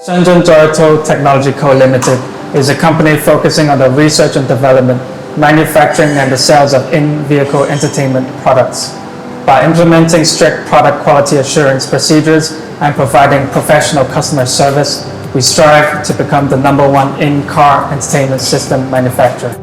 ShenZhen JoyeAuto Technology Co. Limited is a company focusing on the research and development, manufacturing, and the sales of in-vehicle entertainment products. By implementing strict product quality assurance procedures and providing professional customer service, we strive to become the #1 in-car entertainment system manufacturer.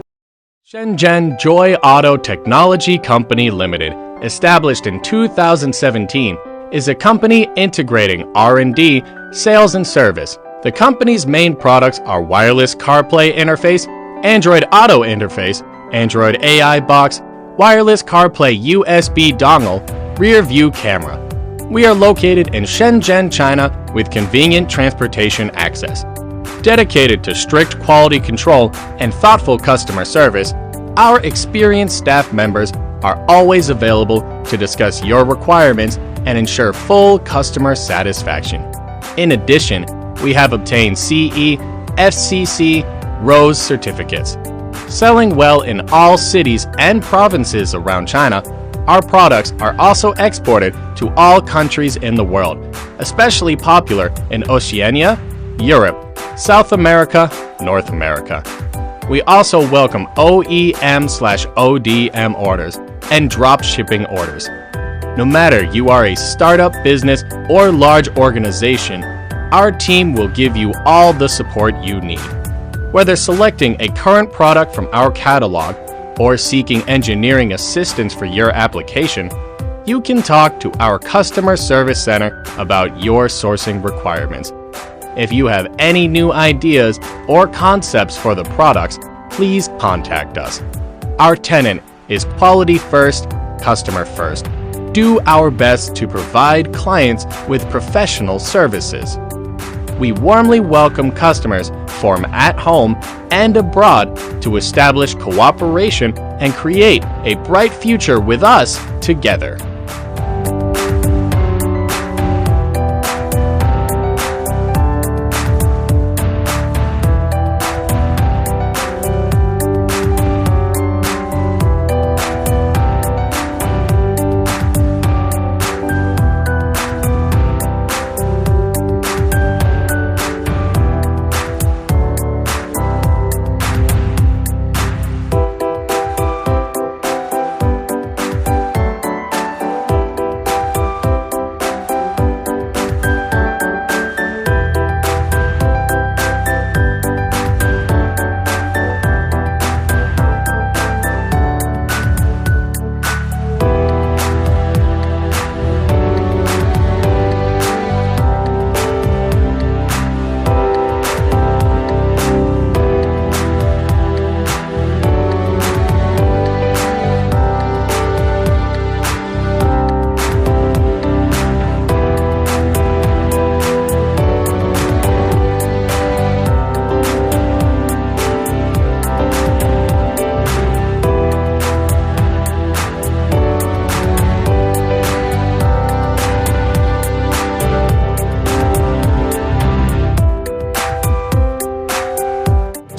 ShenZhen JoyeAuto Technology Company Limited, established in 2017, is a company integrating R&D, sales, and service. The company's main products are Wireless Carplay interface, Android Auto interface, Android AI box, Wireless Carplay USB dongle, rear view camera. We are located in ShenZhen, China, with convenient transportation access. Dedicated to strict quality control and thoughtful customer service, our experienced staff members are always available to discuss your requirements and ensure full customer satisfaction. In addition, we have obtained CE, FCC, RoHS certificates. Selling well in all cities and provinces around China, our products are also exported to all countries in the world, especially popular in Oceania, Europe, South America, North America. We also welcome OEM/ODM orders and drop shipping orders. No matter you are a startup business or large organization, our team will give you all the support you need. Whether selecting a current product from our catalog or seeking engineering assistance for your application, you can talk to our customer service center about your sourcing requirements. If you have any new ideas or concepts for the products, please contact us. Our tenet is quality first, customer first. Do our best to provide clients with professional services. We warmly welcome customers from at home and abroad to establish cooperation and create a bright future with us together.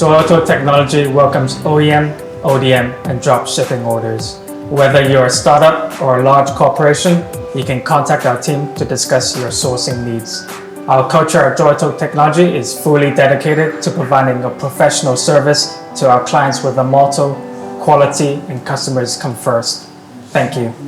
JoyeAuto Technology welcomes OEM, ODM, and drop shipping orders. Whether you're a startup or a large corporation, you can contact our team to discuss your sourcing needs. Our culture at JoyeAuto Technology is fully dedicated to providing a professional service to our clients with the motto, quality and customers come first. Thank you.